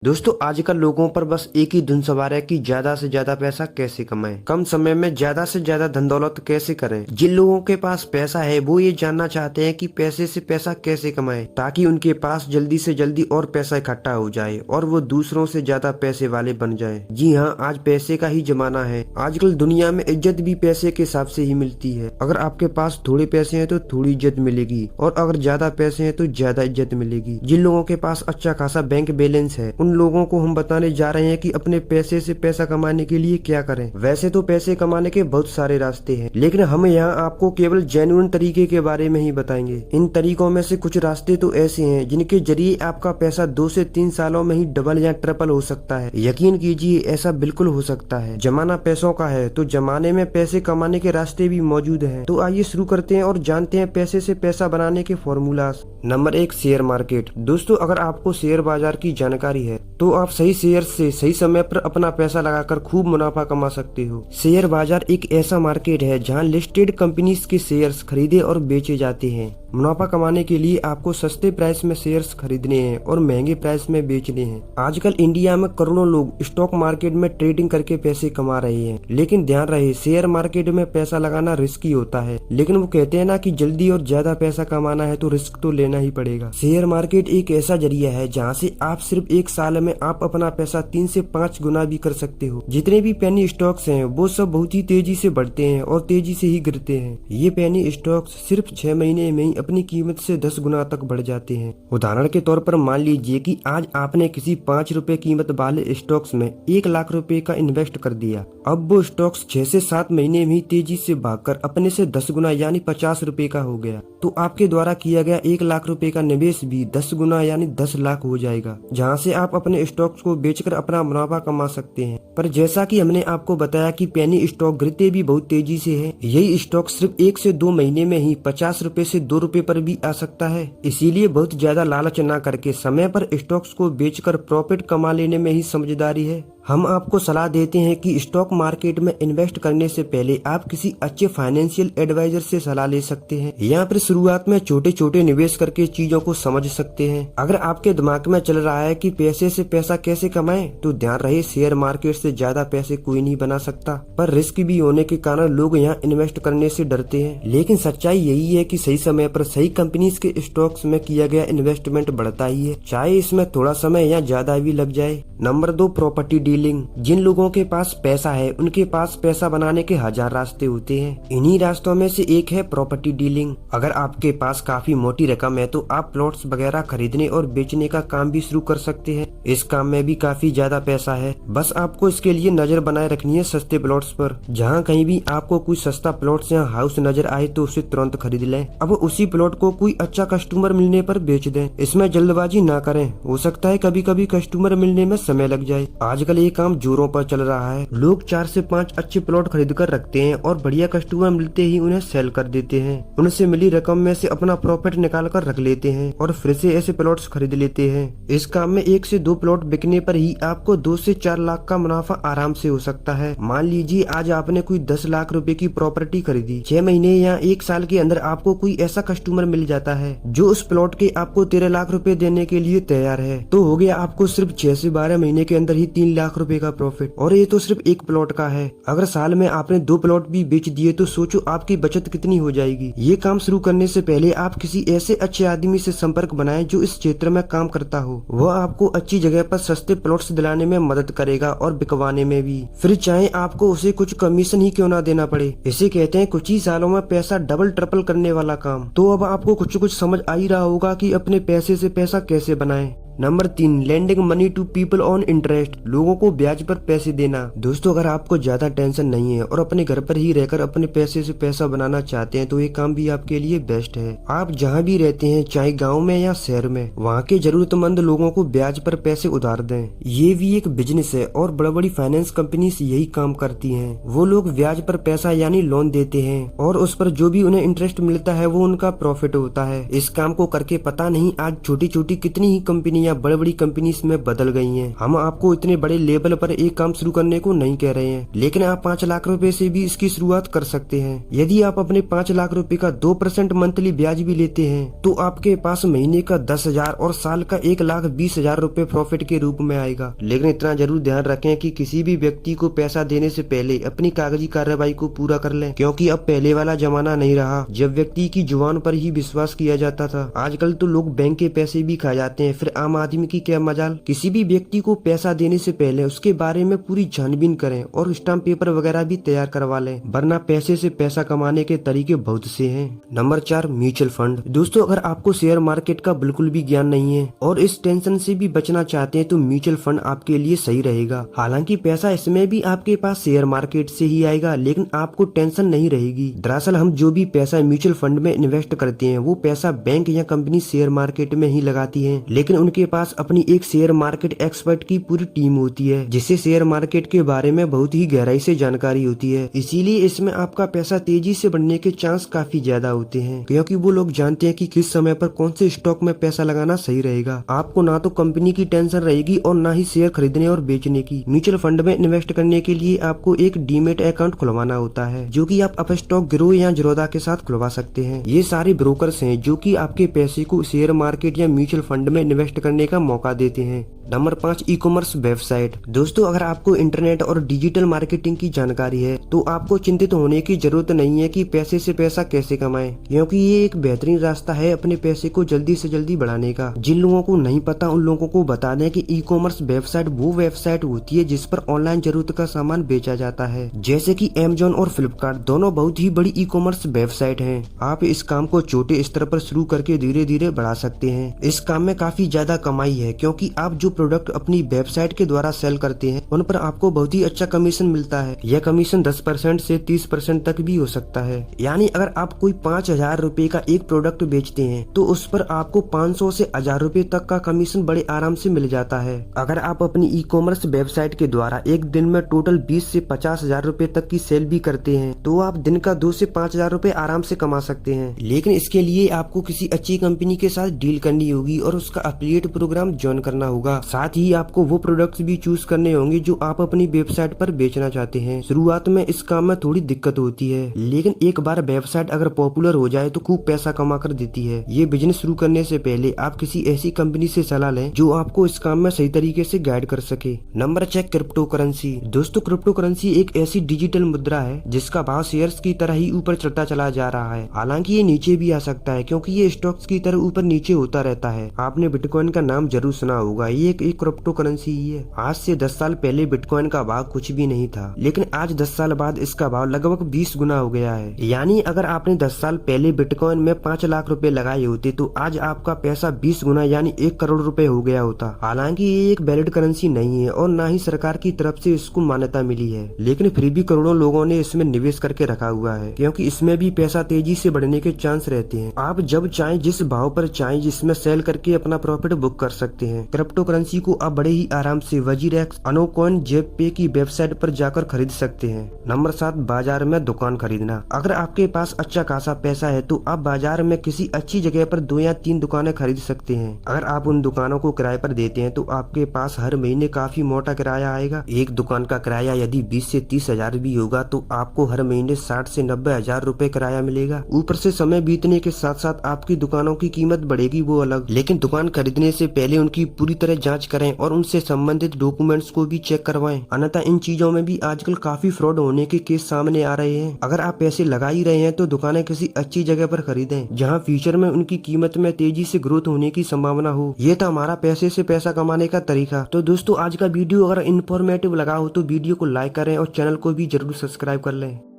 दोस्तों आजकल लोगों पर बस एक ही धुन सवार है कि ज्यादा से ज्यादा पैसा कैसे कमाएं, कम समय में ज्यादा से ज्यादा धन दौलत कैसे करें। जिन लोगों के पास पैसा है वो ये जानना चाहते हैं कि पैसे से पैसा कैसे कमाएं ताकि उनके पास जल्दी से जल्दी और पैसा इकट्ठा हो जाए और वो दूसरों से ज्यादा पैसे वाले बन जाए। जी हाँ, आज पैसे का ही जमाना है। आजकल दुनिया में इज्जत भी पैसे के हिसाब से ही मिलती है। अगर आपके पास थोड़े पैसे हैं तो थोड़ी इज्जत मिलेगी और अगर ज्यादा पैसे हैं तो ज्यादा इज्जत मिलेगी। जिन लोगों के पास अच्छा खासा बैंक बैलेंस है उन लोगों को हम बताने जा रहे हैं कि अपने पैसे से पैसा कमाने के लिए क्या करें। वैसे तो पैसे कमाने के बहुत सारे रास्ते हैं, लेकिन हम यहाँ आपको केवल जेन्युइन तरीके के बारे में ही बताएंगे। इन तरीकों में से कुछ रास्ते तो ऐसे हैं जिनके जरिए आपका पैसा 2 से 3 सालों में ही डबल या ट्रिपल हो सकता है। यकीन कीजिए ऐसा बिल्कुल हो सकता है। जमाना पैसों का है तो जमाने में पैसे कमाने के रास्ते भी मौजूद हैं। तो आइए शुरू करते हैं और जानते हैं पैसे से पैसा बनाने के फॉर्मूलाज। Number 1, share market. दोस्तों अगर आपको शेयर बाजार की जानकारी है तो आप सही शेयर से सही समय पर अपना पैसा लगाकर खूब मुनाफा कमा सकते हो। शेयर बाजार एक ऐसा मार्केट है जहां लिस्टेड कंपनीज के शेयर्स खरीदे और बेचे जाते हैं। मुनाफा कमाने के लिए आपको सस्ते प्राइस में शेयर्स खरीदने हैं और महंगे प्राइस में बेचने हैं। आजकल इंडिया में करोड़ों लोग स्टॉक मार्केट में ट्रेडिंग करके पैसे कमा रहे हैं, लेकिन ध्यान रहे शेयर मार्केट में पैसा लगाना रिस्की होता है। लेकिन वो कहते हैं ना कि जल्दी और ज्यादा पैसा कमाना है तो रिस्क तो लेना ही पड़ेगा। शेयर मार्केट एक ऐसा जरिया है जहाँ से आप सिर्फ 1 साल में आप अपना पैसा 3 से 5 गुना भी कर सकते हो। जितने भी पेनी स्टॉक्स हैं वो सब बहुत ही तेजी से बढ़ते हैं और तेजी से ही गिरते हैं। ये पेनी स्टॉक्स सिर्फ 6 महीने में ही अपनी कीमत से 10 गुना तक बढ़ जाते हैं। उदाहरण के तौर पर मान लीजिए कि आज आपने किसी 5 रुपए कीमत वाले स्टॉक्स में 1 लाख रुपए का इन्वेस्ट कर दिया। अब वो स्टॉक्स 6 से 7 महीने में ही तेजी से भागकर अपने से 10 गुना यानी 50 रुपए का हो गया। तो आपके द्वारा किया गया 1 लाख रुपए का निवेश भी 10 गुना यानी 10 लाख हो जाएगा, जहाँ से आप अपने स्टॉक्स को बेचकर अपना मुनाफा कमा सकते हैं। पर जैसा कि हमने आपको बताया कि पेनी स्टॉक गिरते भी बहुत तेजी से है, यही स्टॉक सिर्फ 1 से 2 महीने में ही 50 रुपए से 2 रुपए पर भी आ सकता है। इसीलिए बहुत ज्यादा लालच न करके समय पर स्टॉक्स को बेचकर प्रॉफिट कमा लेने में ही समझदारी है। हम आपको सलाह देते हैं कि स्टॉक मार्केट में इन्वेस्ट करने से पहले आप किसी अच्छे फाइनेंशियल एडवाइजर से सलाह ले सकते हैं या फिर शुरुआत में छोटे छोटे निवेश करके चीजों को समझ सकते हैं। अगर आपके दिमाग में चल रहा है कि पैसे से पैसा कैसे कमाएं, तो ध्यान रहे शेयर मार्केट से ज्यादा पैसे कोई नहीं बना सकता, पर रिस्क भी होने के कारण लोग यहाँ इन्वेस्ट करने से डरते हैं। लेकिन सच्चाई यही है कि सही समय पर सही कंपनीज के स्टॉक्स में किया गया इन्वेस्टमेंट बढ़ता ही है, चाहे इसमें थोड़ा समय या ज्यादा भी लग जाए। Number 2, property dealing. जिन लोगों के पास पैसा है उनके पास पैसा बनाने के 1000 रास्ते होते हैं। इन्हीं रास्तों में से एक है प्रॉपर्टी डीलिंग। अगर आपके पास काफी मोटी रकम है तो आप प्लॉट्स वगैरह खरीदने और बेचने का काम भी शुरू कर सकते हैं। इस काम में भी काफी ज्यादा पैसा है, बस आपको इसके लिए नजर बनाए रखनी है सस्ते प्लॉट्स पर। जहाँ कहीं भी आपको कोई सस्ता प्लॉट्स या हाउस नजर आए तो उसे तुरंत खरीद लें। अब उसी प्लॉट को कोई अच्छा कस्टमर मिलने पर बेच दें। इसमें जल्दबाजी ना करें, हो सकता है कभी कभी कस्टमर मिलने में समय लग जाए। आजकल ये काम जोरों पर चल रहा है। लोग 4 से 5 अच्छे प्लॉट खरीद कर रखते हैं और बढ़िया कस्टमर मिलते ही उन्हें सेल कर देते हैं। उनसे मिली रकम में से अपना प्रॉफिट निकाल कर रख लेते हैं और फिर से ऐसे प्लॉट्स खरीद लेते हैं। इस काम में 1 से 2 प्लॉट बिकने पर ही आपको 2 से 4 लाख का मुनाफा आराम से हो सकता है। मान लीजिए आज आपने कोई 10 लाख रुपए की प्रॉपर्टी खरीदी, 6 महीने या 1 साल के अंदर आपको कोई ऐसा कस्टमर मिल जाता है जो उस प्लॉट के आपको 13 लाख रुपए देने के लिए तैयार है, तो हो गया आपको सिर्फ 6 से 12 महीने के अंदर ही 3 लाख रुपए का प्रॉफिट। और ये तो सिर्फ एक प्लॉट का है। अगर साल में आपने 2 प्लॉट भी बेच दिए तो सोचो आपकी बचत कितनी हो जाएगी। ये काम शुरू करने से पहले आप किसी ऐसे अच्छे आदमी से संपर्क बनाएं जो इस क्षेत्र में काम करता हो। वह आपको अच्छी जगह पर सस्ते प्लॉट्स दिलाने में मदद करेगा और बिकवाने में भी, फिर चाहे आपको उसे कुछ कमीशन ही क्यों ना देना पड़े। इसे कहते हैं कुछ ही सालों में पैसा डबल ट्रिपल करने वाला काम। तो अब आपको कुछ समझ आ ही रहा होगा कि अपने पैसे से पैसा कैसे बनाएं। Number 3, lending money to people on interest. लोगों को ब्याज पर पैसे देना। दोस्तों अगर आपको ज्यादा टेंशन नहीं है और अपने घर पर ही रहकर अपने पैसे से पैसा बनाना चाहते हैं तो ये काम भी आपके लिए बेस्ट है। आप जहाँ भी रहते हैं, चाहे गांव में या शहर में, वहाँ के जरूरतमंद लोगों को ब्याज पर पैसे उधार दें। ये भी एक बिजनेस है और बड़ी बड़ी फाइनेंस कंपनी यही काम करती है। वो लोग ब्याज पर पैसा यानी लोन देते हैं और उस पर जो भी उन्हें इंटरेस्ट मिलता है वो उनका प्रॉफिट होता है। इस काम को करके पता नहीं आज छोटी छोटी कितनी ही कंपनियां कंपनियां बड़ी बड़ी कंपनीज में बदल गई हैं। हम आपको इतने बड़े लेवल पर एक काम शुरू करने को नहीं कह रहे हैं, लेकिन आप 5 लाख रुपए से भी इसकी शुरुआत कर सकते हैं। यदि आप अपने 5 लाख रुपए का 2% मंथली ब्याज भी लेते हैं तो आपके पास महीने का 10,000 और साल का 1,20,000 रुपए प्रॉफिट के रूप में आएगा। लेकिन इतना जरूर ध्यान रखें कि किसी भी व्यक्ति को पैसा देने से पहले अपनी कागजी कार्रवाई को पूरा कर लें, क्योंकि अब पहले वाला जमाना नहीं रहा जब व्यक्ति की जुबान पर ही विश्वास किया जाता था। आजकल तो लोग बैंक के पैसे भी खा जाते हैं, फिर आम आदमी की क्या मजाल। किसी भी व्यक्ति को पैसा देने से पहले उसके बारे में पूरी छानबीन करें और स्टाम्प पेपर वगैरह भी तैयार करवा लें, वरना पैसे से पैसा कमाने के तरीके बहुत से हैं। Number 4, mutual fund. दोस्तों, अगर आपको शेयर मार्केट का बिल्कुल भी ज्ञान नहीं है और इस टेंशन से भी बचना चाहते हैं तो म्यूचुअल फंड आपके लिए सही रहेगा। हालांकि पैसा इसमें भी आपके पास शेयर मार्केट से ही आएगा, लेकिन आपको टेंशन नहीं रहेगी। दरअसल हम जो भी पैसा म्यूचुअल फंड में इन्वेस्ट करते हैं वो पैसा बैंक या कंपनी शेयर मार्केट में ही लगाती है, लेकिन उनके पास अपनी एक शेयर मार्केट एक्सपर्ट की पूरी टीम होती है जिसे शेयर मार्केट के बारे में बहुत ही गहराई से जानकारी होती है। इसीलिए इसमें आपका पैसा तेजी से बढ़ने के चांस काफी ज्यादा होते हैं, क्योंकि वो लोग जानते हैं कि किस समय पर कौन से स्टॉक में पैसा लगाना सही रहेगा। आपको ना तो कंपनी की टेंशन रहेगी और ना ही शेयर खरीदने और बेचने की। म्यूचुअल फंड में इन्वेस्ट करने के लिए आपको एक डीमेट अकाउंट खुलवाना होता है, जो कि आप अपस्टॉक गिरोह या जिरोधा के साथ खुलवा सकते हैं। ये सारे ब्रोकर्स हैं जो कि आपके पैसे को शेयर मार्केट या म्यूचुअल फंड में इन्वेस्ट करने का मौका देते हैं। Number 5, e commerce website. दोस्तों, अगर आपको इंटरनेट और डिजिटल मार्केटिंग की जानकारी है तो आपको चिंतित होने की जरूरत नहीं है कि पैसे से पैसा कैसे कमाएं, क्योंकि ये एक बेहतरीन रास्ता है अपने पैसे को जल्दी से जल्दी बढ़ाने का। जिन लोगों को नहीं पता उन लोगों को बता दें कि ई कॉमर्स वेबसाइट वो वेबसाइट होती है जिस पर ऑनलाइन जरूरत का सामान बेचा जाता है, जैसे कि अमेज़न और फ्लिपकार्ट दोनों बहुत ही बड़ी ई कॉमर्स वेबसाइट है। आप इस काम को छोटे स्तर पर शुरू करके धीरे धीरे बढ़ा सकते हैं। इस काम में काफी ज्यादा कमाई है, क्योंकि आप जो प्रोडक्ट अपनी वेबसाइट के द्वारा सेल करते हैं उन पर आपको बहुत ही अच्छा कमीशन मिलता है। यह कमीशन 10% से 30% तक भी हो सकता है। यानी अगर आप कोई 5,000 रुपए का एक प्रोडक्ट बेचते हैं तो उस पर आपको 500 से 1,000 रुपए तक का कमीशन बड़े आराम से मिल जाता है। अगर आप अपनी ई कॉमर्स वेबसाइट के द्वारा एक दिन में टोटल 20 से 50,000 रुपए तक की सेल भी करते हैं तो आप दिन का 2 से 5,000 रुपए आराम से कमा सकते हैं। लेकिन इसके लिए आपको किसी अच्छी कंपनी के साथ डील करनी होगी और उसका एफिलिएट प्रोग्राम ज्वाइन करना होगा। साथ ही आपको वो प्रोडक्ट्स भी चूज करने होंगे जो आप अपनी वेबसाइट पर बेचना चाहते हैं। शुरुआत में इस काम में थोड़ी दिक्कत होती है, लेकिन एक बार वेबसाइट अगर पॉपुलर हो जाए तो खूब पैसा कमा कर देती है। ये बिजनेस शुरू करने से पहले आप किसी ऐसी कंपनी से सलाह लें जो आपको इस काम में सही तरीके से गाइड कर सके। Number 6, crypto currency. दोस्तों, क्रिप्टो करेंसी एक ऐसी डिजिटल मुद्रा है जिसका भाव शेयर्स की तरह ही ऊपर चढ़ता चला जा रहा है। हालांकि ये नीचे भी आ सकता है, क्योंकि ये स्टॉक्स की तरह ऊपर नीचे होता रहता है। आपने बिटकॉइन का नाम जरूर सुना होगा, ये एक क्रिप्टो करेंसी ही है। आज से 10 साल पहले बिटकॉइन का भाव कुछ भी नहीं था, लेकिन आज 10 साल बाद इसका भाव लगभग 20 गुना हो गया है। यानी अगर आपने 10 साल पहले बिटकॉइन में 5 लाख रुपए लगाए होते तो आज आपका पैसा 20 गुना यानी 1 करोड़ रुपए हो गया होता। हालांकि ये एक वैलिड करेंसी नहीं है और न ही सरकार की तरफ से इसको मान्यता मिली है, लेकिन फिर भी करोड़ों लोगों ने इसमें निवेश करके रखा हुआ है, क्योंकि इसमें भी पैसा तेजी से बढ़ने के चांस रहते हैं। आप जब चाहें जिस भाव पर चाहें जिसमें सेल करके अपना प्रॉफिट बुक कर सकते हैं। क्रिप्टो करेंसी को आप बड़े ही आराम से वजीरेक्स, अनोकॉइन, जेपे की वेबसाइट पर जाकर खरीद सकते हैं। नंबर 7, बाजार में दुकान खरीदना। अगर आपके पास अच्छा खासा पैसा है तो आप बाजार में किसी अच्छी जगह पर 2 या 3 दुकानें खरीद सकते हैं। अगर आप उन दुकानों को किराए पर देते हैं तो आपके पास हर महीने काफी मोटा किराया आएगा। एक दुकान का किराया यदि 20 से 30,000 भी होगा तो आपको हर महीने 60 से 90,000 रुपए किराया मिलेगा। ऊपर से समय बीतने के साथ साथ आपकी दुकानों की कीमत बढ़ेगी वो अलग, लेकिन दुकान खरीदने से पहले उनकी पूरी तरह जाँच करें और उनसे संबंधित डॉक्यूमेंट्स को भी चेक करवाएं, अन्यथा इन चीजों में भी आजकल काफी फ्रॉड होने के केस सामने आ रहे हैं। अगर आप पैसे लगा ही रहे हैं तो दुकानें किसी अच्छी जगह पर खरीदें जहां फ्यूचर में उनकी कीमत में तेजी से ग्रोथ होने की संभावना हो। ये था हमारा पैसे से पैसा कमाने का तरीका। तो दोस्तों, आज का वीडियो अगर इन्फॉर्मेटिव लगा हो तो वीडियो को लाइक करें और चैनल को भी जरूर सब्सक्राइब कर लें।